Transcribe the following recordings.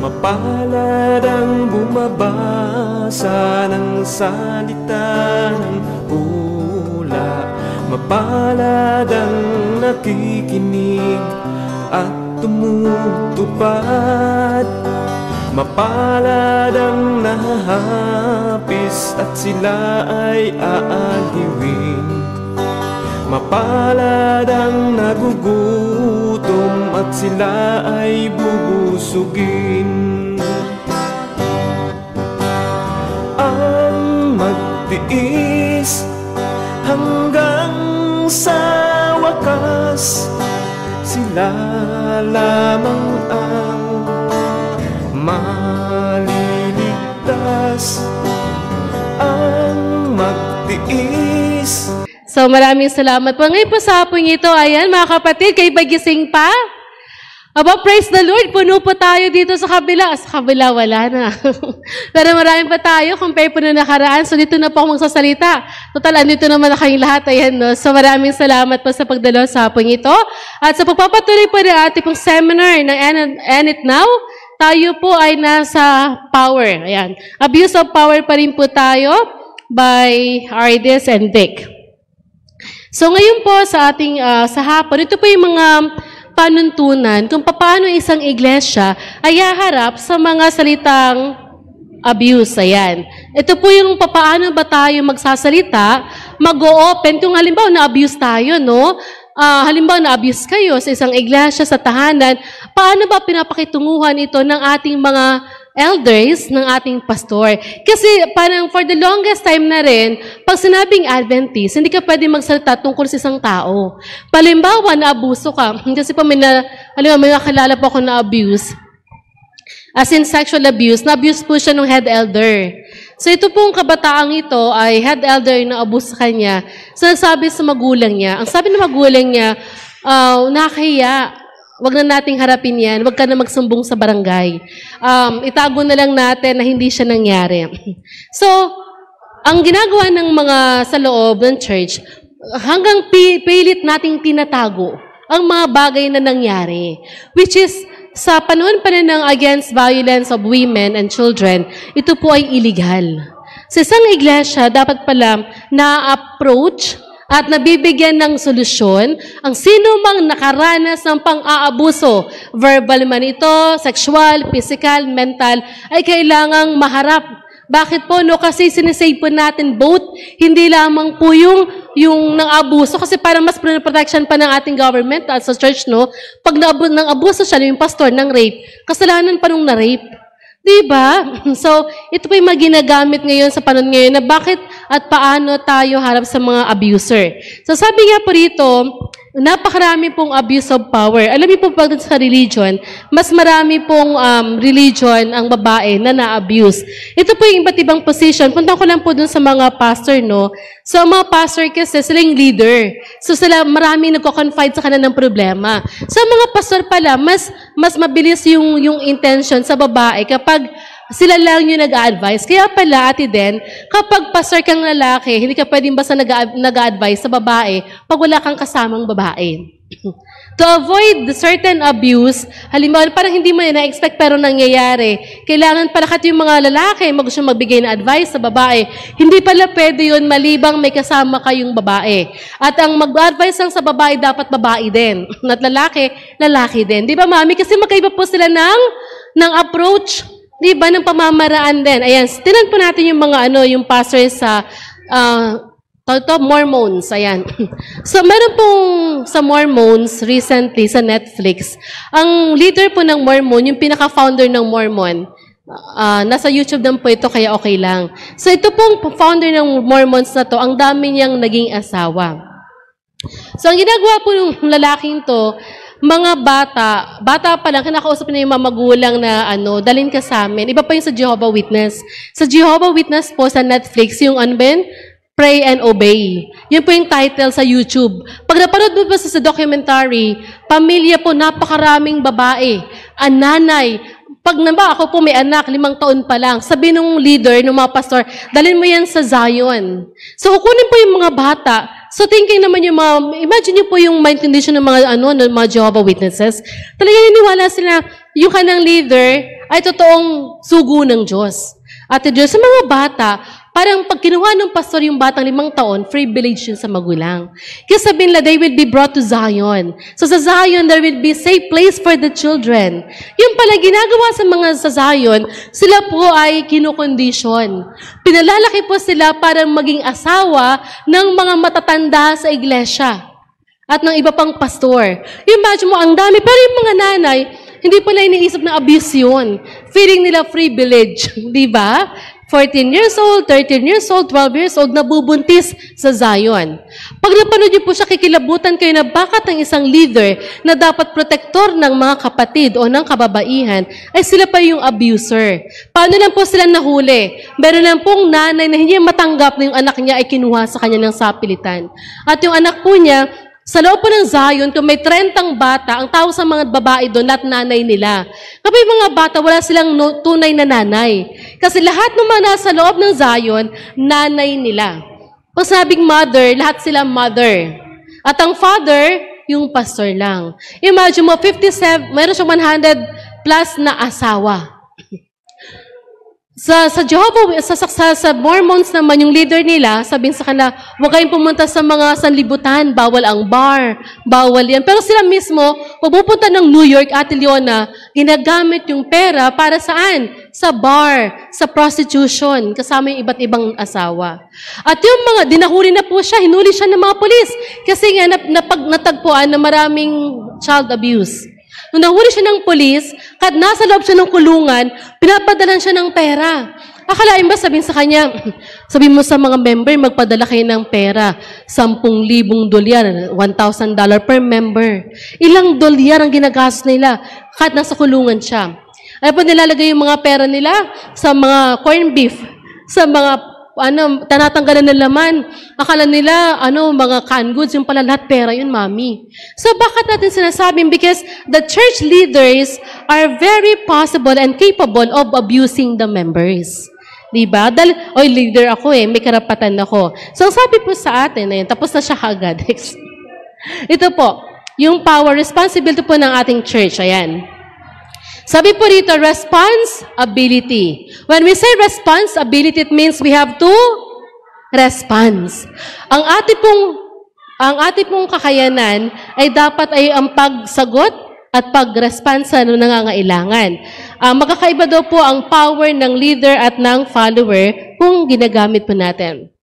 Mapalad ang bumabasa ng salita ng pula. Mapalad ang nakikinig at tumutupad. Mapalad ang nahahapis at sila ay aaliwin. Mapalad ang nagugutom at sila ay bubusugin. Ang magtiis hanggang sa wakas, sila lamang ang maliligtas. Ang magtiis. So maraming salamat po. Ngayon po sa hapon ito, ayan mga kapatid, kayo ba gising pa? Aba, praise the Lord, puno po tayo dito sa kabila. Sa kabila, wala na. Pero marami pa tayo, compare po na nakaraan. So dito na po ako magsasalita. Total, andito naman na kayong lahat. Ayan, no? So maraming salamat po sa pagdalo sa hapon ito. At sa pagpapatuloy po na ating pong seminar ng End It Now, tayo po ay nasa power. Ayan. Abuse of power pa rin po tayo by Ardis and Dick. So ngayon po sa ating sa hapon, ito po yung mga panuntunan kung paano isang iglesia ay haharap sa mga salitang abuse. Ayan. Ito po yung paano ba tayo magsasalita, mag-o-open kung halimbawa na-abuse tayo, no? Halimbawa na-abuse kayo sa isang iglesia, sa tahanan, paano ba pinapakitunguhan ito ng ating mga elders, ng ating pastor? Kasi parang for the longest time na rin, pag sinabing Adventist, hindi ka pwede magsalita tungkol sa isang tao. Palimbawa, na-abuso ka. Kasi pa may nakilala po ako na abuse. As in sexual abuse, na-abuse po siya ng head elder. So ito pong kabataang ito ay head elder na abuse sa kanya. So nagsabi sa magulang niya, ang sabi ng magulang niya, nakakahiya. Wag na nating harapin yan. Wag ka na magsumbong sa barangay. Itago na lang natin na hindi siya nangyari. So, ang ginagawa ng mga sa loob ng church, hanggang pilit nating tinatago ang mga bagay na nangyari. Which is, sa panahon pa rin ng against violence of women and children, ito po ay illegal. Sa isang iglesia, dapat pala na-approach at nabibigyan ng solusyon ang sino mang nakaranas ng pang-aabuso, verbal man ito, sexual, physical, mental, ay kailangang maharap. Bakit po? No? Kasi sinisave po natin both, hindi lamang po yung nang-abuso, kasi para mas protection pa ng ating government at sa church, no? Pag nang-abuso siya, yung pastor ng rape, kasalanan pa nung na-rape. Diba? So, ito po yung mga ginagamit ngayon sa panahon ngayon na bakit at paano tayo harap sa mga abuser. So, sabi nga po rito, napakarami pong abuse of power. Alam niyo po pagdating sa religion, mas marami pong religion ang babae na na-abuse. Ito po yung iba't ibang position. Punta ko lang po dun sa mga pastor, no? So, ang mga pastor kasi, sila yung leader. So, sila marami nagko-confide sa kanila ng problema. So, ang mga pastor pala, mas mabilis yung intention sa babae kapag sila lang yung nag-a-advise. Kaya pala, ate Den, kapag pastor kang lalaki, hindi ka pwedeng basta nag-a-advise sa babae pag wala kang kasamang babae. To avoid the certain abuse, halimbawa, parang hindi mo na-expect pero nangyayari. Kailangan pala kat yung mga lalaki gusto magbigay na advice sa babae. Hindi pala pwede yun malibang may kasama kayong babae. At ang mag-advise lang sa babae, dapat babae din. At lalaki, lalaki din. Di ba, mami? Kasi magkaiba po sila ng approach. Di ba? Ng pamamaraan din. Ayan, tinan po natin yung mga yung pastor sa Mormons, ayan. So, meron pong sa Mormons, recently, sa Netflix, ang leader po ng Mormon, yung pinaka-founder ng Mormon, nasa YouTube lang po ito, kaya okay lang. So, ito pong founder ng Mormons na to, ang dami niyang naging asawa. So, ang ginagawa po ng lalaking to, mga bata pa lang, kinakausap na yung mga magulang na dalhin ka sa amin. Iba pa yung sa Jehovah Witness. Sa Jehovah Witness po, sa Netflix, yung Pray and Obey. Yun po yung title sa YouTube. Pag napanood mo po sa documentary, pamilya po, napakaraming babae, nanay. Pag ako po may anak, 5 taon pa lang, sabi nung leader, nung mga pastor, dalhin mo yan sa Zion. So, kukunin po yung mga bata. So, thinking naman yung imagine nyo po yung mind condition ng mga, ng mga Jehovah Witnesses. Talagang niniwala sila, yung kanang leader, ay totoong sugo ng Diyos. At Diyos, sa mga bata, parang pag kinuha ng pastor yung batang 5 taon, privilege yun sa magulang. Kaya sabihin nila, they will be brought to Zion. So sa Zion, there will be safe place for the children. Yung pala ginagawa sa mga sa Zion, sila po ay kinukondisyon. Pinalalaki po sila para maging asawa ng mga matatanda sa iglesia at ng iba pang pastor. Imagine mo, ang dami, pero yung mga nanay, hindi pala iniisip na abuse yun. Feeling nila privilege, di ba? 14 years old, 13 years old, 12 years old, nabubuntis sa Zion. Pag napanood niyo po siya, kikilabutan kayo na bakit ang isang leader na dapat protektor ng mga kapatid o ng kababaihan, ay sila pa yung abuser. Paano lang po sila nahuli? Meron lang pong nanay na hindi matanggap na yung anak niya ay kinuha sa kanya ng sapilitan. At yung anak po niya, sa loob po ng Zion, kung may 30 bata, ang tawag sa mga babae doon, lahat nanay nila. Kapag mga bata, wala silang tunay na nanay. Kasi lahat ng mga nasa loob ng Zion, nanay nila. Pag sabing mother, lahat sila mother. At ang father, yung pastor lang. Imagine mo, 57, mayroon siyang 100 plus na asawa. Sa Jehovah, sa Mormons naman, yung leader nila, sabihin sa kanila, huwag kayong pumunta sa mga sanlibutan, bawal ang bar, bawal yan. Pero sila mismo, pupunta ng New York, Ate Leona, ginagamit yung pera para saan? Sa bar, sa prostitution, kasama yung iba't ibang asawa. At yung mga, dinahuli na po siya, hinuli siya ng mga polis, kasi nga natagpuan na maraming child abuse. Nung nahuli siya ng polis, kahit nasa loob siya ng kulungan, pinapadalan siya ng pera. Akalain ba sabihin sa kanya, sabihin mo sa mga member, magpadala kayo ng pera, $10,000, $1,000 per member. Ilang dolyar ang ginagastos nila, kahit nasa kulungan siya. Ano po nilalagay yung mga pera nila? Sa mga corned beef, sa mga tanatanggalan ng laman. Akala nila, mga canned goods, yung pala lahat pera yun, mami. So, bakit natin sinasabing? Because the church leaders are very possible and capable of abusing the members. Diba? Dahil, leader ako may karapatan ako. So, sabi po sa atin, tapos na siya kaagad. Ito po, yung power, responsibility po ng ating church, ayan. Sabi po dito, responsibility. When we say responsibility, it means we have to response. Ang ating pong kakayanan ay dapat ay ang pagsagot at pag-responsa ng nangangailangan. Magkakaiba daw po ang power ng leader at ng follower kung ginagamit po natin.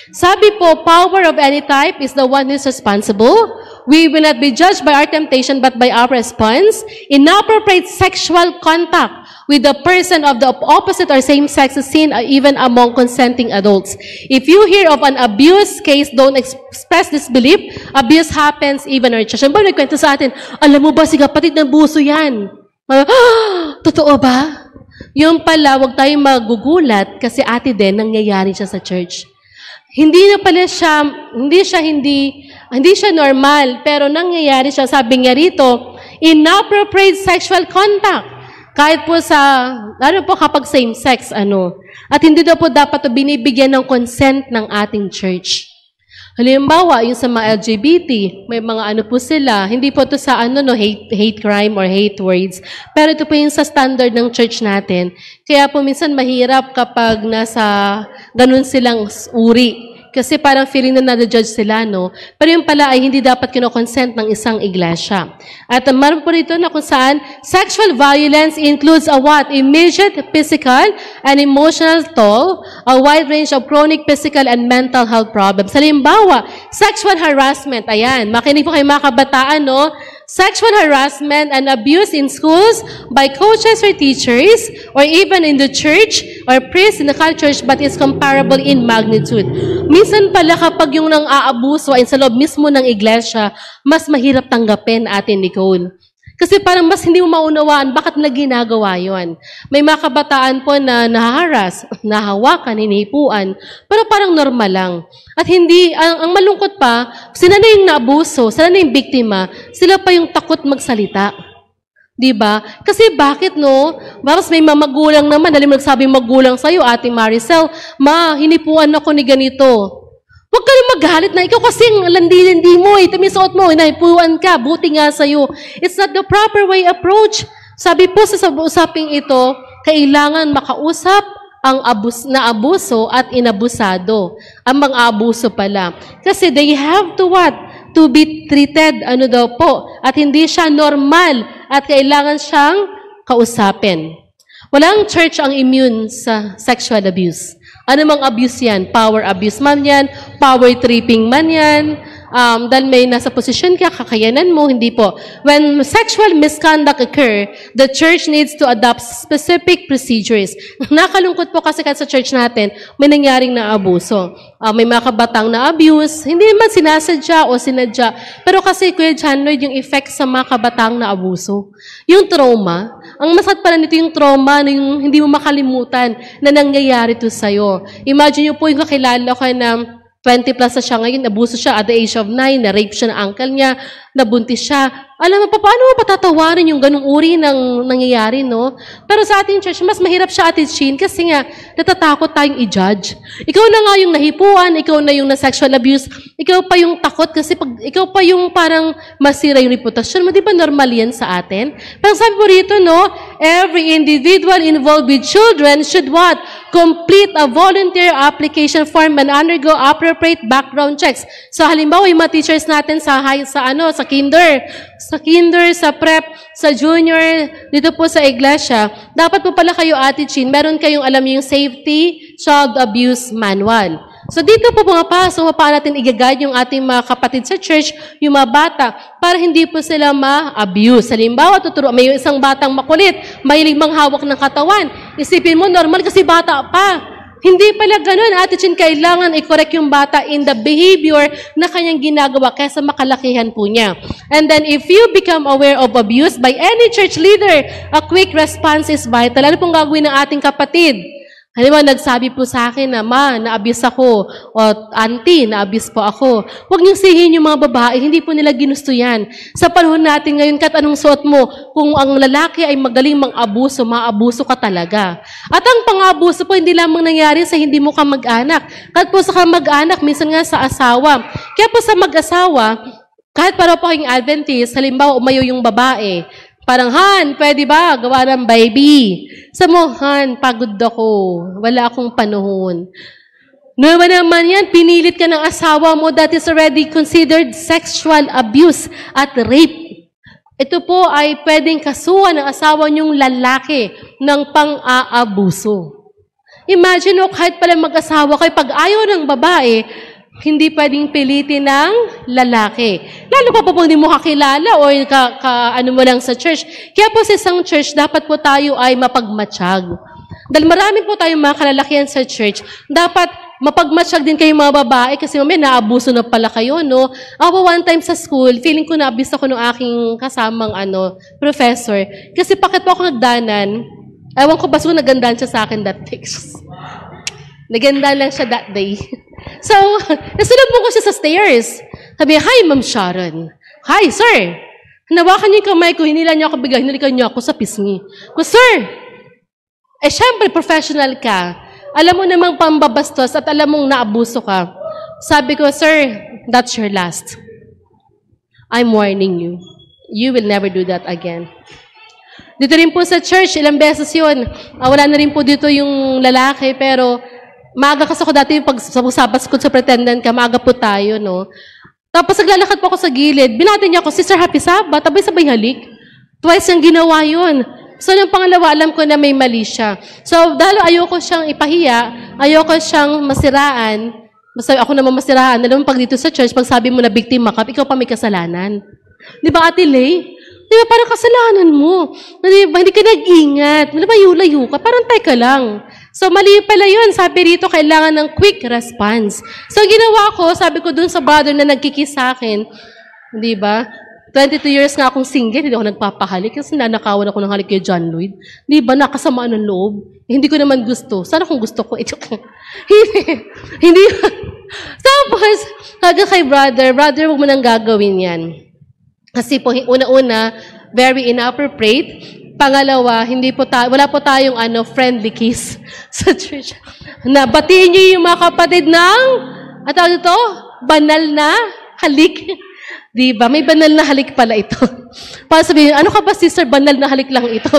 Sabi po, power of any type is the one who is responsible. We will not be judged by our temptation but by our response. Inappropriate sexual contact with the person of the opposite or same sex is seen even among consenting adults. If you hear of an abuse case, don't express disbelief. Abuse happens even in our church. Ano ba nagkwento sa atin? Alam mo ba si kapatid ng buso yan? Totoo ba? Yung pala, huwag tayong magugulat kasi ate din, nangyayari siya sa church. Hindi siya normal, pero nangyayari siya, sabi niya rito, inappropriate sexual contact. Kahit po kapag same sex, At hindi daw po dapat binibigyan ng consent ng ating church. Halimbawa, yung sa mga LGBT, may mga po sila, hindi po ito sa hate crime or hate words, pero ito po yung sa standard ng church natin. Kaya po minsan mahirap kapag nasa ganun silang uri. Kasi parang feeling na na-judge sila, Pero yung pala ay hindi dapat kinokonsent ng isang iglesia. At meron po rito na kung saan, sexual violence includes a what? Immediate physical and emotional toll, a wide range of chronic physical and mental health problems. Halimbawa, sexual harassment. Ayan, makinig po kayo mga kabataan, Sexual harassment and abuse in schools by coaches or teachers, or even in the church or priests in the church, but is comparable in magnitude. Minsan pala kapag yung nang-aabuso ay sa loob mismo ng iglesia, mas mahirap tanggapin, Ate Nicole. Kasi parang mas hindi mo maunawaan bakit nila ginagawa yun. May mga kabataan po na nahaharas, nahawakan, hinihipuan, pero parang normal lang. At hindi, ang malungkot pa, sila na yung naabuso, sila na yung biktima, sila pa yung takot magsalita. Diba? Kasi bakit Baras may magulang naman, dahil nagsabing magulang sa'yo, Ate Maricel, hinipuan ako ni ganito. Huwag ka rin magalit na ikaw kasi landi-landi mo, tamisuot mo, nahipuan ka, buti nga sa'yo. It's not the proper way approach. Sabi po sa usaping ito, kailangan makausap ang abuso at inabusado. Ang mga abuso pala. Kasi they have to what? To be treated, at hindi siya normal at kailangan siyang kausapin. Walang church ang immune sa sexual abuse. Ano mang abuse yan? Power abuse man yan, power tripping man yan, dahil may nasa posisyon ka, kakayanan mo, hindi po. When sexual misconduct occur, the church needs to adopt specific procedures. Nakalungkot po kasi sa church natin, may nangyaring na abuso. May mga kabatang na abuse, hindi man sinasadya o sinadya. Pero kasi, Kuya John Lloyd, yung effect sa mga kabatang na abuso. Yung trauma, ang masakit pala nito yung trauma, yung hindi mo makalimutan na nangyayari to sa'yo. Imagine nyo po yung kakilala ko na 20 plus na siya ngayon, nabuso siya at the age of 9, na-rape siya ng uncle niya, nabuntis siya. Alam mo pa, paano mo patatawarin yung ganung uri ng nangyayari, no? Pero sa ating church, mas mahirap siya, Ate Chin, kasi nga, natatakot tayong i-judge. Ikaw na nga yung nahipuan, ikaw na yung na-sexual abuse, ikaw pa yung takot, kasi pag ikaw pa yung parang masira yung reputasyon mo, di ba normal yan sa atin? Pero sabi po rito, no, every individual involved with children should what? Complete a volunteer application form and undergo appropriate background checks. So halimbawa, yung mga teachers natin sa kinder, sa prep, sa junior, dito po sa iglesia, dapat po pala kayo, Ate Chin, meron kayong alam yung safety child abuse manual. So dito po pumapasok, paano natin i-guide yung ating mga kapatid sa church, yung mga bata, para hindi po sila ma-abuse. Halimbawa, may isang batang makulit, mahilig manghawak ng katawan. Isipin mo, normal kasi bata pa. Hindi pala ganun, Ate Chin, kailangan i-correct yung bata in the behavior na kanyang ginagawa kaysa makalakihan po niya. And then, if you become aware of abuse by any church leader, a quick response is vital. Ano pong gagawin ng ating kapatid? Halimbawa, nagsabi po sa akin na, Ma, na-abuse ako, o Auntie, na-abuse po ako. Huwag niyong sihin yung mga babae, hindi po nila ginusto yan. Sa panahon natin ngayon, kahit anong suot mo, kung ang lalaki ay magaling mang-abuso, maabuso ka talaga. At ang pang-abuso po, hindi lamang nangyari sa hindi mo kamag-anak. Kahit po sa kamag-anak, minsan nga sa asawa. Kaya po sa mag-asawa, kahit para po kayong Adventist, halimbawa, umayo yung babae, parang, Han, pwede ba? Gawa ng baby. Sa mo, Han, pagod ako. Wala akong panahon. Nawa naman yan, pinilit ka ng asawa mo, that is already considered sexual abuse at rape. Ito po ay pwedeng kasuhan ng asawa niyong lalaki ng pang-aabuso. Imagine mo, kahit pala mag-asawa kayo, pag ayaw ng babae, hindi pwedeng pilitin ng lalaki. Lalo pa po hindi mo kakilala o ano mo lang sa church. Kaya po sa isang church, dapat po tayo ay mapagmatsyag. Dahil marami po tayong mga kalalakihan sa church, dapat mapagmatsyag din kayo mga babae kasi may naabuso na pala kayo, no? Ako one time sa school, feeling ko na-abuse ako ng aking kasamang professor. Kasi bakit po ako nagdanan, ewan ko ba so nagandaan siya sa akin that text. Nagandaan lang siya that day. So, nasulubong ko siya sa stairs. Sabi, hi, Ma'am Sharon. Hi, sir. Hanawakan niyo yung kamay ko, hinila niyo ako bigay, hinalikan niyo ako sa pisngi. Ko, sir, syempre, professional ka. Alam mo namang pambabastos at alam mong naabuso ka. Sabi ko, sir, that's your last. I'm warning you. You will never do that again. Dito rin po sa church, ilang beses yun. Wala na rin po dito yung lalaki, pero maaga kasi ako dati pag sabas ko sa pretendant ka, maaga po tayo, no? Tapos naglalakad po ako sa gilid, binati niya ako, Sister Happy Sabbath, sabay halik. Twice yung ginawa yun. So, yung pangalawa, alam ko na may mali siya. So, dahil ayoko siyang ipahiya, ayoko siyang masiraan, basta ako naman masiraan, alam mo pag dito sa church, pag sabi mo na biktima ka, ikaw pa may kasalanan. Di ba, Ate Lay? Di ba, parang kasalanan mo. Di ba, hindi ka nag-ingat. Layo ka, parang teka lang. So, mali pala yun. Sabi rito, kailangan ng quick response. So, ginawa ko, sabi ko dun sa brother na nagkikiss sa akin, di ba? 22 years nga akong single, hindi ako nagpapahalik kasi nanakawan ako ng halik kay John Lloyd. Di ba, nakasamaan ng loob? Hindi ko naman gusto. Sana kung gusto ko, hindi. Tapos, sabi kay brother, huwag mo nang gagawin yan. Kasi po, una-una, very inappropriate. Pangalawa, wala po tayong friendly kiss sa church. Nabatiin niyo yung mga kapatid ng, banal na halik. Diba? May banal na halik pala ito. Para sabihin, ano ka ba, sister, banal na halik lang ito.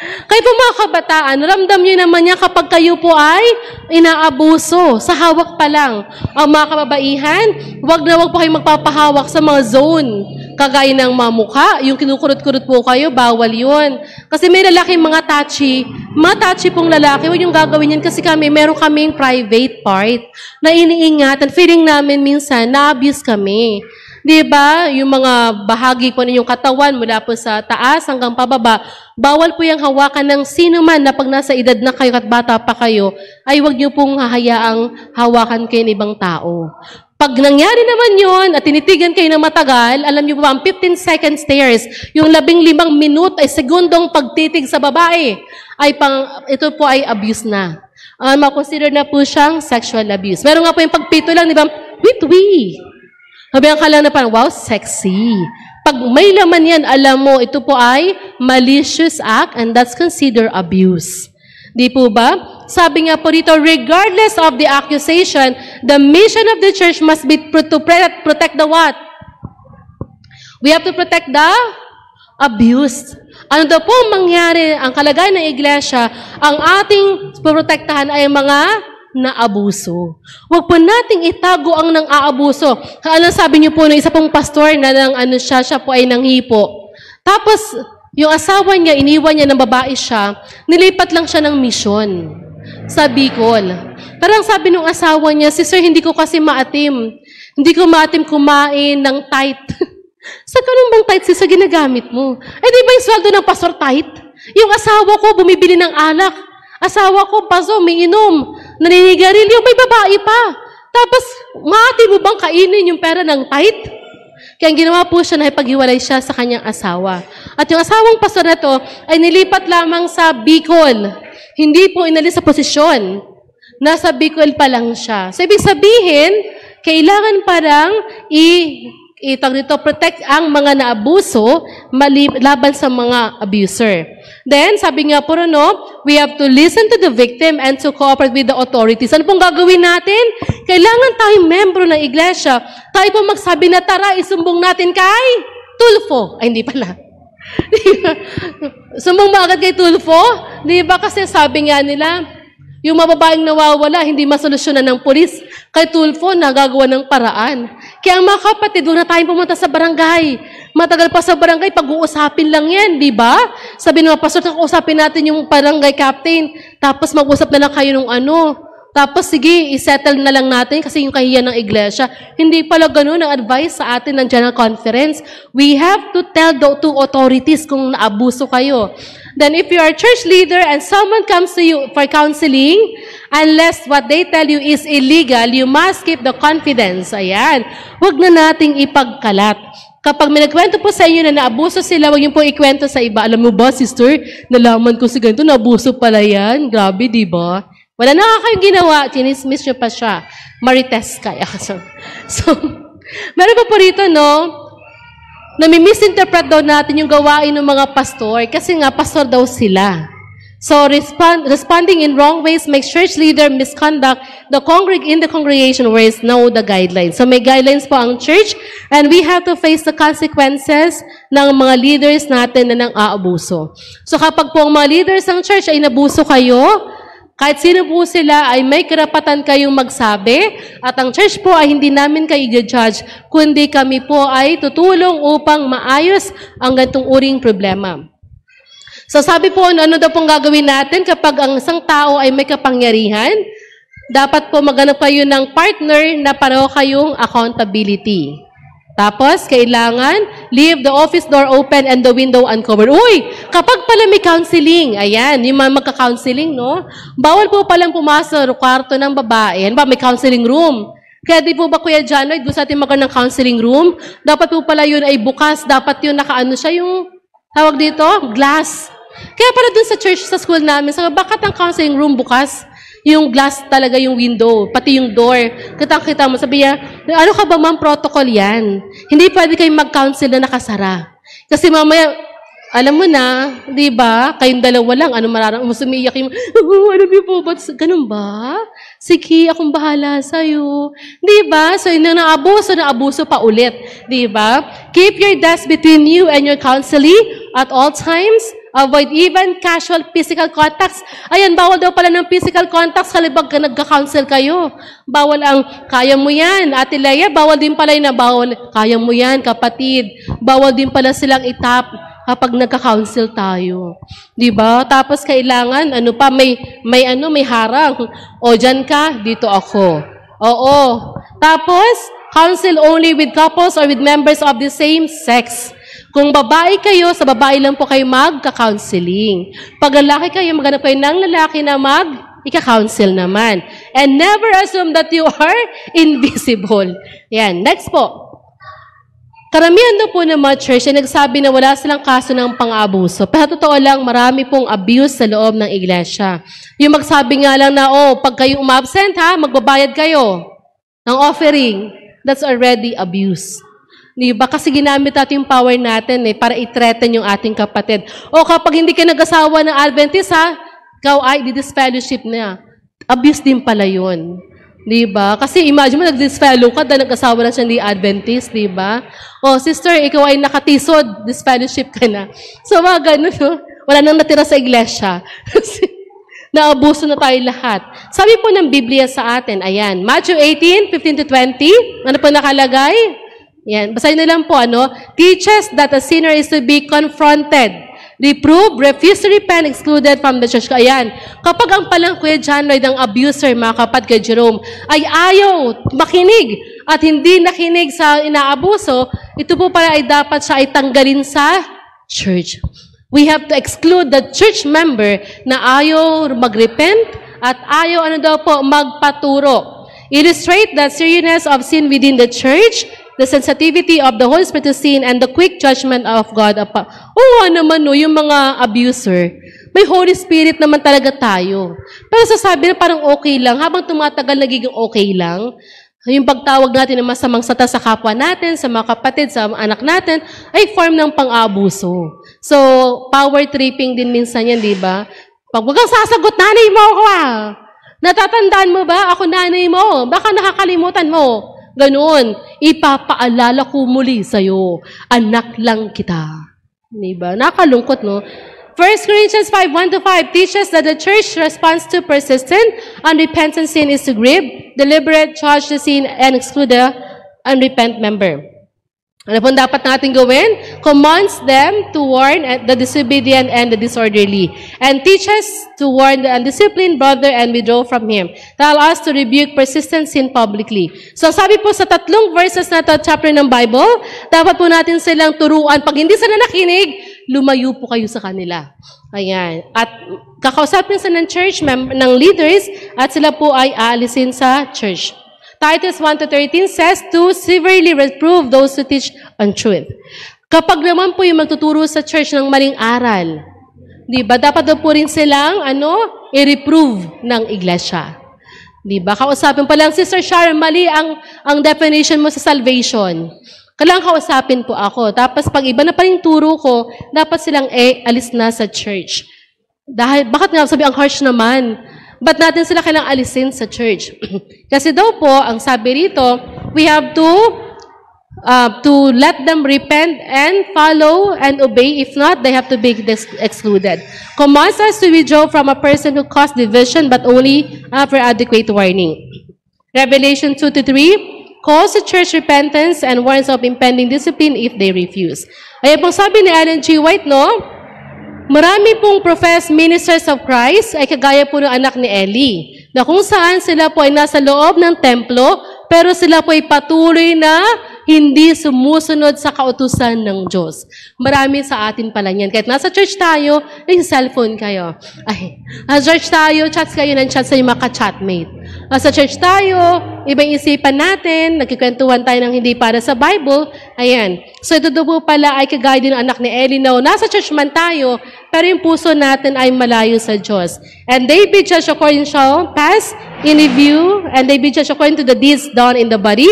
Kayo po mga kabataan, ramdam niyo naman niya kapag kayo po ay inaabuso sa hawak pa lang. Ang mga kababaihan, wag na wag po kayo magpapahawak sa mga zone. Kagaya ng mga mukha, yung kinukurot-kurot po kayo, bawal yun. Kasi may lalaki mga touchy pong lalaki, huwag yung gagawin yan kasi meron kaming private part na iniingatan. Feeling namin minsan, na-abuse kami. Diba? Yung mga bahagi po ninyong katawan mula po sa taas hanggang pababa, bawal po yung hawakan ng sino man na pag nasa edad na kayo at bata pa kayo, ay huwag niyo pong hahayaang hawakan kayo ng ibang tao. Pag nangyari naman yun at tinitigan kayo ng matagal, alam niyo ba, ang 15-second stares, yung 15 minuto ay segundong pagtitig sa babae, ito po ay abuse na. Makonsider na po siyang sexual abuse. Meron nga po yung pagpito lang, di ba? Witwi. Sabihan ka lang na parang, wow, sexy. Pag may laman yan, alam mo, ito po ay malicious act and that's considered abuse. Di po ba? Sabi nga po dito, regardless of the accusation, the mission of the church must be to protect the what? We have to protect the abuse. Ano daw po mangyari, ang kalagayan ng iglesia, ang ating protektahan ay mga naabuso. Huwag po nating itago ang nang-aabuso. Ano sabi niyo po ng isa pong pastor na siya po ay nanghipo. Tapos, yung asawa niya, iniwan niya ng babae siya, nilipat lang siya ng misyon sa Bicol. Parang sabi ng asawa niya, sister, hindi ko kasi maatim. Hindi ko maatim kumain ng tight. Sa ganun bang tight, sister, ginagamit mo? Di ba yung sweldo ng pastor tight? Yung asawa ko, bumibili ng alak. Asawa ko, paso, may inom. Naninigarilyo, may babae pa. Tapos, maatim mo bang kainin yung pera ng tight? Kaya ang ginawa po siya, nakipaghiwalay siya sa kanyang asawa. At yung asawang pastor na to ay nilipat lamang sa Bicol. Hindi po inalis sa posisyon. Nasa Bicol pa lang siya. So, ibig sabihin, kailangan parang protect ang mga naabuso laban sa mga abuser. Then, sabi nga po we have to listen to the victim and to cooperate with the authorities. Ano pong gagawin natin? Kailangan tayong membro ng iglesia. Tayo po magsabi na, tara, isumbong natin kay Tulfo. Ay, hindi pala. Sumbong ba agad kay Tulfo? Di ba? Kasi sabi nga nila, yung mababaeng nawawala, hindi masolusyonan ng pulis. Kay Tulfo, nagagawa ng paraan. Kaya mga kapatid, huwag na tayong pumunta sa barangay. Matagal pa sa barangay, pag-uusapin lang yan, di ba? Sabi ng mga pastor, usapin natin yung barangay captain, tapos mag-usap na lang kayo ng Tapos sige, isettle na lang natin kasi yung kahiyan ng iglesia. Hindi pala ganun ang advice sa atin ng General Conference. We have to tell the two authorities kung naabuso kayo. Then if you are a church leader and someone comes to you for counseling, unless what they tell you is illegal, you must keep the confidence. Ayan. Huwag na nating ipagkalat. Kapag may nagkwento po sa inyo na naabuso sila, huwag niyo po ikwento sa iba. Alam mo ba, sister, nalaman ko si ganito, naabuso pala yan. Grabe, di ba? Wala na kayong ginawa, chinismiss niyo pa siya. Marites kaya. So, meron pa po rito, nami-misinterpret daw natin yung gawain ng mga pastor kasi nga pastor daw sila. So, responding in wrong ways makes church leader misconduct in the congregation whereas know the guidelines. So, may guidelines po ang church and we have to face the consequences ng mga leaders natin na nang-aabuso. So, kapag po ang mga leaders ng church ay inabuso kayo, kahit sino po sila ay may karapatan kayong magsabi at ang church po ay hindi namin kayo i-judge, kundi kami po ay tutulong upang maayos ang ganitong uring problema. So sabi po, ano daw pong gagawin natin kapag ang isang tao ay may kapangyarihan? Dapat po maghanap kayo ng partner na pareho kayong accountability. Tapos, kailangan, leave the office door open and the window uncovered. Uy, kapag pala may counseling, ayan, yung mga magka-counseling, bawal po palang pumasok sa kwarto ng babae. Yan ba, may counseling room. Kaya di po ba, Kuya John Lloyd, gusto natin magkaroon ng counseling room? Dapat po pala yun ay bukas. Dapat yun siya yung, tawag dito, glass. Kaya pala dun sa church, sa school namin, sabi, bakit ang counseling room bukas? Yung glass talaga yung window, pati yung door. Kitang-kita mo, sabi niya, ano ka ba ma'am, protocol yan? Hindi pwede kayong mag-counsel na nakasara. Kasi mamaya, Alam mo na, di ba? Kayong dalawa lang, ano mararamdaman mo, sumiyak yung, ano po ba? Ganun ba? Sige, akong bahala sa'yo. Di ba? So, yun na abuso pa ulit. Di ba? Keep your distance between you and your counselee at all times. Avoid even casual physical contacts. Ayan, bawal daw pala ng physical contacts kalibag ka nagka-counsel kayo. Bawal ang, kaya mo yan. Ate Leia, bawal din pala yun na bawal. Kaya mo yan, kapatid. Bawal din pala silang itap kapag nagka-counsel tayo. 'Di ba? Tapos kailangan may harang. O diyan ka, dito ako. Oo. Tapos counsel only with couples or with members of the same sex. Kung babae kayo, sa babae lang po kayo magka-counseling. Pag lalaki kayo, maghanap kayo ng lalaki na ika-counsel naman. And never assume that you are invisible. Yan. Next po. Karamihan daw po ng mga church ay nagsabi na wala silang kaso ng pang-abuso. Pero totoo lang, marami pong abuse sa loob ng iglesia. Yung magsabi nga lang na, pag kayo umabsent magbabayad kayo ng offering. That's already abuse. Diba? Kasi ginamit natin yung power natin para i-threaten yung ating kapatid. O kapag hindi ka nag-asawa ng Adventist, ikaw ay di-disfellowship na. Abuse din pala yun. Diba? Kasi imagine mo, nag-disfellow ka dahil nag-asawa na siya hindi Adventist, diba? O, sister, ikaw ay nakatisod, disfellowship ka na. So, mga ganun, no? Wala nang natira sa iglesia. Naabuso na tayo lahat. Sabi po ng Biblia sa atin, ayan, Matthew 18:15-20, ano po nakalagay? Yan, basahin na lang po, teaches that a sinner is to be confronted, reprove, refuse to repent, excluded from the church. Ayan, kapag ang palang Kuya John Lloyd ang abuser, mga kapatid kay Jerome, ay ayaw makinig at hindi nakinig sa inaabuso, ito po pala ay dapat siya ay tanggalin sa church. We have to exclude the church member na ayaw mag-repent at ayaw magpaturo. Illustrate the seriousness of sin within the church, the sensitivity of the Holy Spirit to sin, and the quick judgment of God. Naman yung mga abuser, may Holy Spirit naman talaga tayo. Pero sasabi na parang okay lang, habang tumatagal nagiging okay lang, yung pagtawag natin ng masamang sata sa kapwa natin, sa mga kapatid, sa anak natin, ay form ng pang-abuso. So, power tripping din minsan yan, di ba? Pag wag kang sasagot, nanay mo ako Natatandaan mo ba? Ako nanay mo. Baka nakakalimutan mo. Ganun. Ipapaalala ko muli sa'yo. Anak lang kita. Diba? Nakalungkot, no? 1 Corinthians 5:1-5 teaches that the church response to persistent, unrepentant sin is to grieve, deliberate, charge the sin, and exclude the unrepentant member. Ano po dapat natin gawin? Commands them to warn the disobedient and the disorderly, and teaches to warn the undisciplined brother and withdraw from him. Tell us to rebuke persistent sin publicly. So sabi po sa 3 verses na chapter ng Bible, dapat po natin silang turuan. Pag hindi sila nakinig, lumayo po kayo sa kanila. Ayan. At kakausapin sa ng church, ng leaders, at sila po ay aalisin sa church. Titus 1:13 says to severely reprove those who teach untruth. Kapag naman po yung magtuturo sa church ng maling aral, di ba, dapat daw po rin silang, i-reprove ng iglesia. Di ba? Kausapin pa lang, Sister Sharon, mali ang definition mo sa salvation. Kailangan kausapin po ako. Tapos pag iba na pa rin turo ko, dapat silang alis na sa church. Dahil, bakit nga sabi ang harsh naman? Ba't natin sila kailangang alisin sa church? Kasi daw po, ang sabi rito, we have to let them repent and follow and obey. If not, they have to be excluded. Commands us to withdraw from a person who caused division but only for adequate warning. Revelation 2-3 calls the church repentance and warns of impending discipline if they refuse. Ayan pong sabi ni Ellen G. White, no? Marami pong professed ministers of Christ ay kagaya po ng anak ni Eli, na kung saan sila po ay nasa loob ng templo, pero sila po ay patuloy na hindi sumusunod sa kautusan ng Diyos. Marami sa atin pala yan. Kahit nasa church tayo, ay cellphone kayo. Nasa church tayo, chats kayo ng chat sa yung mga ka-chatmate. Nasa church tayo, ibang isipan natin, nagkikwentuhan tayo ng hindi para sa Bible. Ayan. So ito po pala ay kagaya din ng anak ni Eli na nasa church man tayo, pero yung puso natin ay malayo sa Diyos. And they be judged according to past in review, and they be judged according to the deeds done in the body.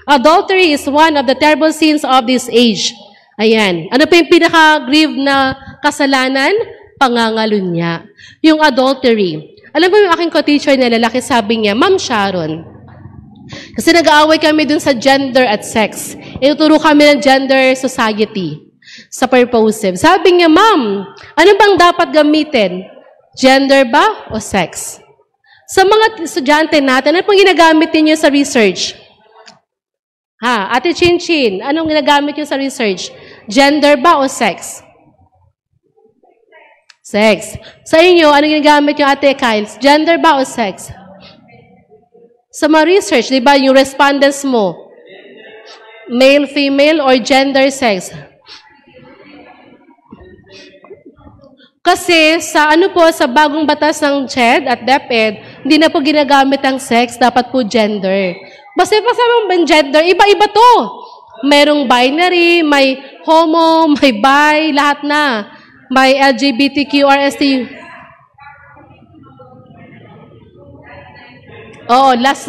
Adultery is one of the terrible sins of this age. Ayan. Ano pa yung pinaka-grieve na kasalanan, pangangalunya. Yung adultery. Alam mo yung aking co-teacher na lalaki, sabi niya, Ma'am Sharon, kasi nag-aaway kami dun sa gender at sex. Ituturo kami ng gender society sa purposive. Sabi niya, Ma'am, ano bang dapat gamitin? Gender ba o sex? Sa mga estudyante natin, ano pong ginagamit niyo sa research? Ate Chin-Chin, anong ginagamit niyo sa research? Gender ba o sex? Sex. Sa inyo, anong ginagamit niyo, Ate Kyles? Gender ba o sex? Sa mga research, di ba, yung respondents mo, male, female, or gender, sex? Kasi sa sa bagong batas ng CHED at DepEd, hindi na po ginagamit ang sex, dapat po gender. Basta pasamang bang gender, iba-iba to. Merong binary, may homo, may bi, lahat na. May LGBTQ, RST. Oo, last.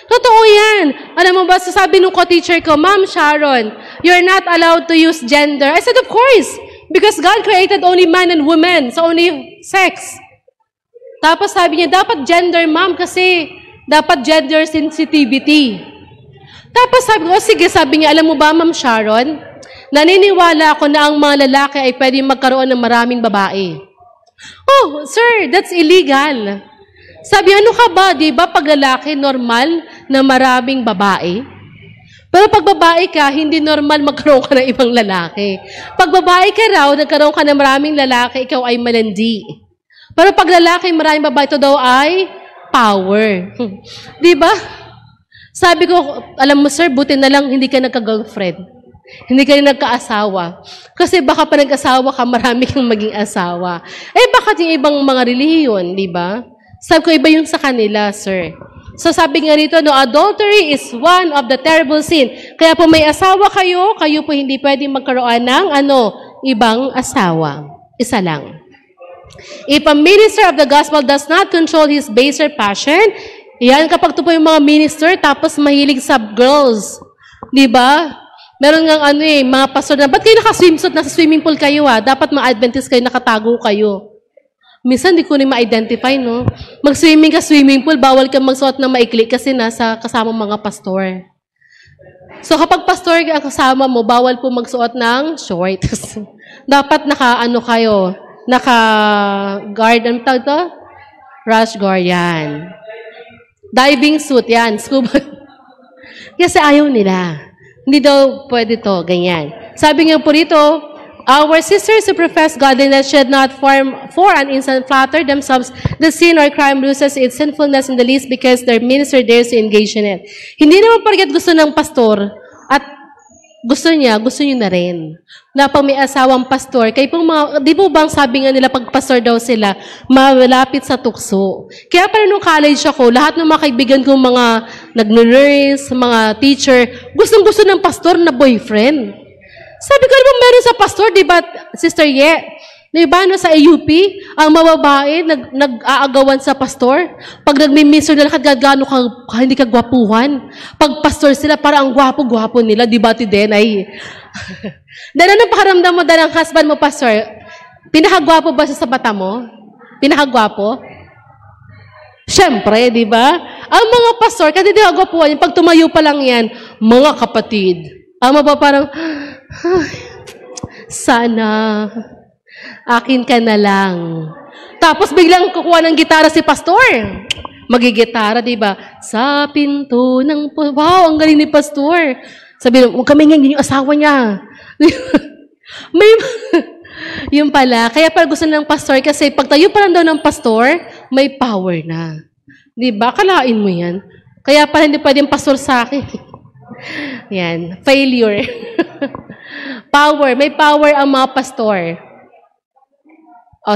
Totoo yan. Alam mo ba, sasabi nung co-teacher ko, Ma'am Sharon, you're not allowed to use gender. I said, of course. Because God created only man and woman. So only sex. Tapos sabi niya, dapat gender, ma'am, kasi dapat gender sensitivity. Tapos sabi ko, sige, sabi niya, alam mo ba, Ma'am Sharon, naniniwala ako na ang mga lalaki ay pwedeng magkaroon ng maraming babae. Oh, sir, that's illegal. Sabi, ano ka ba? Di ba pag lalaki, normal na maraming babae? Pero pag babae ka, hindi normal magkaroon ka ng ibang lalaki. Pag babae ka raw, nagkaroon ka ng maraming lalaki, ikaw ay malandi. Pero pag lalaki, maraming babae, ito daw ay power. Di ba? Sabi ko, alam mo sir, buti na lang hindi ka nagka-girlfriend. Hindi ka nagka-asawa. Kasi baka pa nag-asawa ka, marami kang maging asawa. Eh, bakit yung ibang mga relihiyon, di ba? Sabi ko, iba yung sa kanila, sir. So sabi nga rito, no, adultery is one of the terrible sin. Kaya po may asawa kayo, kayo po hindi pwedeng magkaroon ng ibang asawa. Isa lang. If a minister of the gospel does not control his baser passion, yan kapag ito po yung mga minister, tapos mahilig sa girls. Di ba? Meron nga mga pastor na, ba't kayo naka-swimsuit, nasa swimming pool kayo Dapat mga Adventist kayo, nakatago kayo. Minsan, di ko rin ma-identify, no? Mag-swimming ka, swimming pool, bawal ka magsuot ng maikli kasi nasa kasama mga pastor. So, kapag pastor ang kasama mo, bawal po magsuot ng short. Dapat kayo, naka-guard, ano tawag ito? Rash guard, yan. Diving suit, yan. Scuba. Kasi ayaw nila. Hindi daw pwede to, ganyan. Sabi nga po rito, our sisters who profess godliness should not form for an instant flatter themselves the sin or crime loses its sinfulness in the least because their minister dares to engage in it. Hindi naman porket gusto ng pastor at gusto niyo na rin. Na pag may asawang pastor, kayo pong di po bang sabi nga nila pag pastor daw sila, malapit sa tukso. Kaya pala nung college ako, lahat ng mga kaibigan kong mga nag-nurse, mga teacher, gustong-gusto ng pastor na boyfriend. Sabi ko, ano meron sa pastor, di ba, Sister Ye? Di ba, sa AUP, ang mababae, nag-aagawan sa pastor? Pag nagmi-minister na lahat, gano'n ka, hindi ka gwapuhan. Pag pastor sila, para ang gwapo-gwapo nila, di ba, Tidenay? Dahil anong pakaramdam mo dahil ang husband mo, pastor? Pinakagwapo ba siya sa mata mo? Pinakagwapo? Siyempre, di ba? Ang mga pastor, kasi di kagwapuhan, pag tumayo pa lang yan, mga kapatid, ang parang, sana, akin ka na lang. Tapos biglang kukuha ng gitara si pastor. Magigitara, di ba? Sa pinto ng... Wow, ang galing ni pastor. Sabi mo, kami ngayon yung asawa niya. May... Yung pala. Kaya pala gusto ng pastor kasi pag tayo pa lang daw ng pastor, may power na. Di ba? Kalain mo yan. Kaya pala hindi pwedeng pastor sa akin. Yan. Failure. Power. May power ang mga pastor.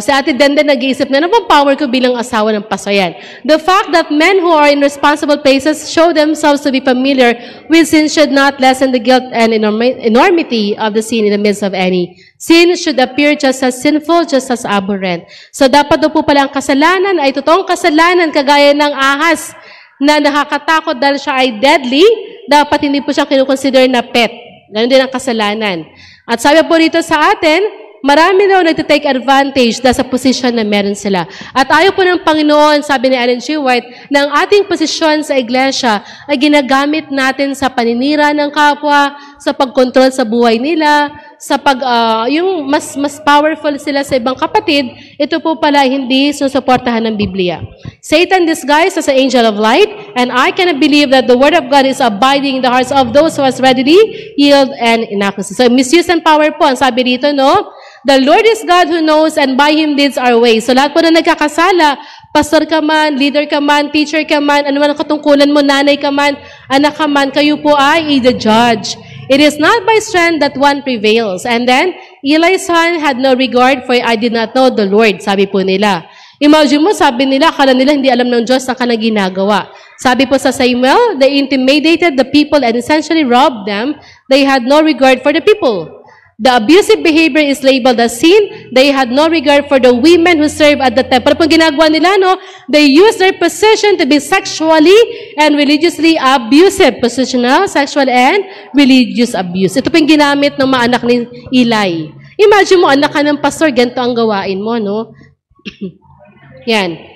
Si Ate Denden nag-iisip na, ano bang power ko bilang asawa ng pastor? Yan. The fact that men who are in responsible places show themselves to be familiar with sin should not lessen the guilt and enormity of the sin in the midst of any. Sin should appear just as sinful, just as abhorrent. So dapat daw po pala ang kasalanan ay totoong kasalanan kagaya ng ahas na nakakatakot dahil siya ay deadly, dapat hindi po siya kinukonsider na pet. Ganun din ang kasalanan. At sabi po rito sa atin, marami daw nagtitake advantage dahil sa posisyon na meron sila. At ayaw po ng Panginoon, sabi ni Ellen G. White, na ang ating posisyon sa iglesia ay ginagamit natin sa paninira ng kapwa, sa pagkontrol sa buhay nila, sa yung mas powerful sila sa ibang kapatid, ito po pala hindi susuportahan ng Biblia. Satan disguised as an angel of light, and I cannot believe that the word of God is abiding in the hearts of those who has readily yield and inaccuracy. So misuse and power po, ang sabi dito, no? The Lord is God who knows, and by Him leads our way. So lahat po na nagkakasala, pastor ka man, leader ka man, teacher ka man, ano man ang katungkulan mo, nanay ka man, anak ka man, kayo po ay the judge. It is not by strength that one prevails. And then, Eli's son had no regard, for I did not know the Lord, sabi po nila. Imagine mo, sabi nila, akala nila hindi alam ng Diyos ang kanilang ginagawa. Sabi po sa Samuel, they intimidated the people and essentially robbed them. They had no regard for the people. The abusive behavior is labeled as sin. They had no regard for the women who served at the temple. Pero ginagawa nila, no? They used their position to be sexually and religiously abusive. Positional, sexual, and religious abuse. Ito po yung ginamit ng mga anak ni Eli. Imagine mo, anak ka ng pastor, ganito ang gawain mo, no? Yan.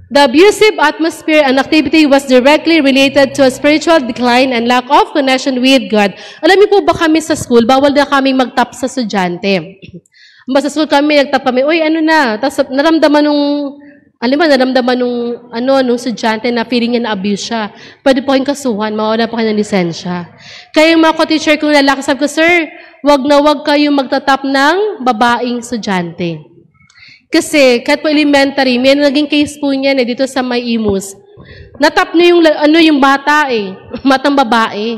The abusive atmosphere and activity was directly related to a spiritual decline and lack of connection with God. Alam niyo po ba kami sa school, bawal na kami mag-tap sa estudyante. Sa school kami, nag-tap kami, uy, ano na? Tapos naramdaman nung estudyante na feeling niya na-abuse siya. Pwede po kayong kasuhan, mawala po kayo ng lisensya. Kaya yung mga ko-teacher kong lalaki, sabi ko, sir, wag na wag kayong magtatap ng babaeng estudyante. Kasi, kahit po elementary, may naging case po niyan dito sa May Imus. Natap na yung bata matang babae.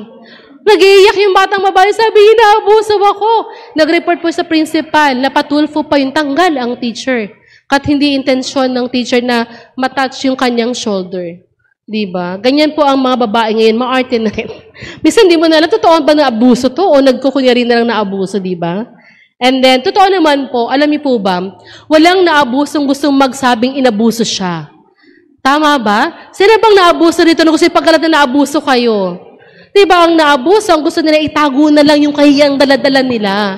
Nag-iiyak yung batang babae, sabi, inaabuso ako. Nag-report po sa principal, napatulfo pa yung tanggal ang teacher. Kat hindi intensyon ng teacher na matouch yung kanyang shoulder. Diba? Ganyan po ang mga babae ngayon, maarte na rin. Minsan hindi mo na alam, totoo ba na abuso to o nagkukunyari na lang na abuso, diba? And then, totoo naman po, alam niyo po ba, walang naabusong gustong magsabing inabuso siya. Tama ba? Sino bang naabuso dito na gusto ipagkalat na naabuso kayo? Diba, ang naabuso, ang gusto nila itago na lang yung kahiyang daladala nila.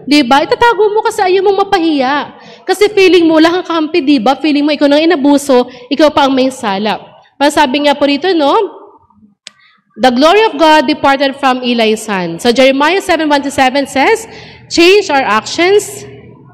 Diba? Itatago mo kasi ayaw mong mapahiya. Kasi feeling mo, lang kang kampi, diba? Feeling mo, ikaw nang inabuso, ikaw pa ang may sala. Sabi nga po rito, no? The glory of God departed from Eli's son. So Jeremiah 7:1-7 says, change our actions,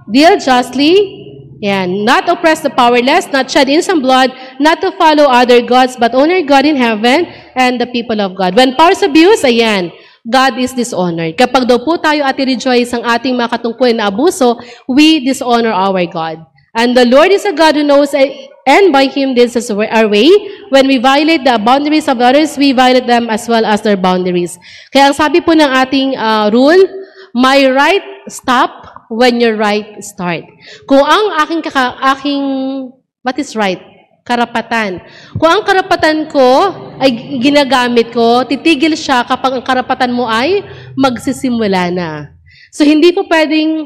deal justly, and not oppress the powerless, not shed innocent blood, not to follow other gods, but honor God in heaven and the people of God. When powers abuse, ayan, God is dishonored. Kapag daw po tayo rejoice ang ating mga katungkulan na abuso, we dishonor our God. And the Lord is a God who knows, and by Him this is our way. When we violate the boundaries of others, we violate them as well as their boundaries. Kaya ang sabi po ng ating rule, my right stop when your right start. Kung ang what is right? Karapatan. Kung ang karapatan ko ay ginagamit ko, titigil siya kapag ang karapatan mo ay magsisimula na. So, hindi po pwedeng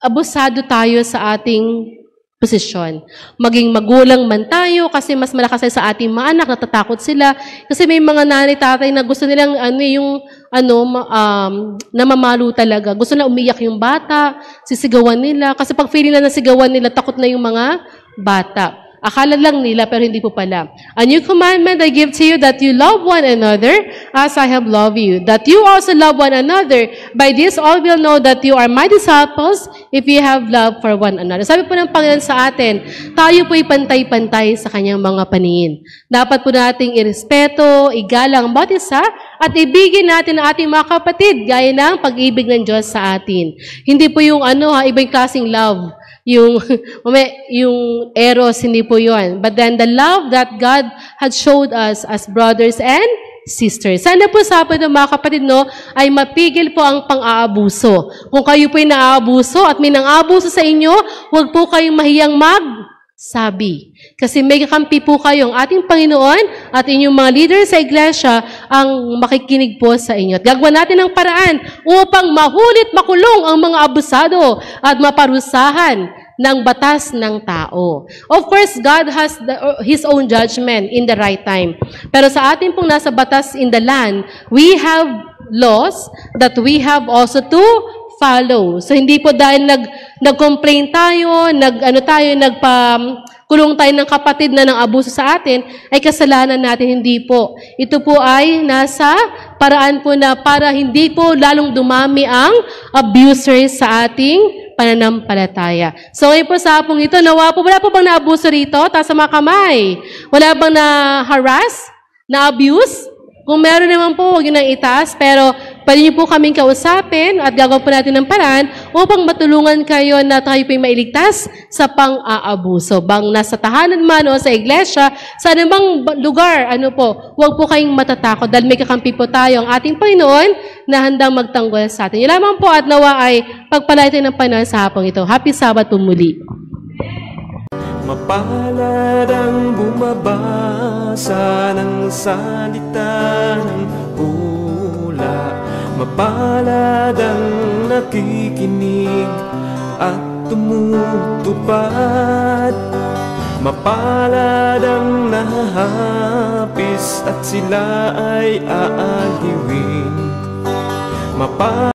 abusado tayo sa ating posisyon. Maging magulang man tayo kasi mas malakas tayo sa ating mga anak, natatakot sila. Kasi may mga nanay, tatay na gusto nilang namamalo talaga. Gusto na umiyak yung bata, sisigawan nila. Kasi pag feeling na nasigawan nila, takot na yung mga bata. Akala lang nila, pero hindi po pala. A new commandment I give to you, that you love one another as I have loved you. That you also love one another. By this all will know that you are my disciples if you have love for one another. Sabi po ng Panginoon sa atin, tayo po'y pantay-pantay sa kanyang mga paningin. Dapat po nating irespeto, igalang bawat isa, at ibigin natin ang ating mga kapatid, gaya ng pag-ibig ng Diyos sa atin. Hindi po yung ibang klaseng love. Yung eros, hindi po yun. But then the love that God had showed us as brothers and sisters. Sana po sa atin mga kapatid, no, ay mapigil po ang pang-aabuso. Kung kayo po'y naaabuso at may nang-aabuso sa inyo, huwag po kayong mahiyang magsabi. Kasi may kakampi po kayong ating Panginoon at inyong mga leader sa iglesia ang makikinig po sa inyo. At gagawa natin ang paraan upang mahulit, makulong ang mga abusado at maparusahan ng batas ng tao. Of course, God has His own judgment in the right time. Pero sa ating pong nasa batas in the land, we have laws that we have also to follow. So hindi po dahil nag-complain tayo, kulong tayo ng kapatid na ng abuso sa atin, ay kasalanan natin. Hindi po. Ito po ay nasa paraan po na para hindi po lalong dumami ang abusers sa ating pananampalataya. So ngayon po sa hapong ito, wala po bang naabuso rito? Taas ang mga kamay. Wala bang na-harass? Na-abuse? Kung meron naman po, huwag yun nang itaas, pero pwede niyo po kaming kausapin at gagawin po natin ng paraan upang matulungan kayo na tayo po mailigtas sa pang-aabuso. Bang nasa tahanan man o sa iglesia, sa anumang lugar, huwag po kayong matatakot dahil may kakampi po tayo ang ating Panginoon na handang magtanggol sa atin. Yun lamang po at nawa ay pagpalay tayo ng Panginoon sa hapong ito. Happy Sabbath po muli. Mapalad ang bumabasa ng salita ng hula. Mapalad ang nakikinig at tumutupad. Mapalad ang nahahapis at sila ay aaliwin.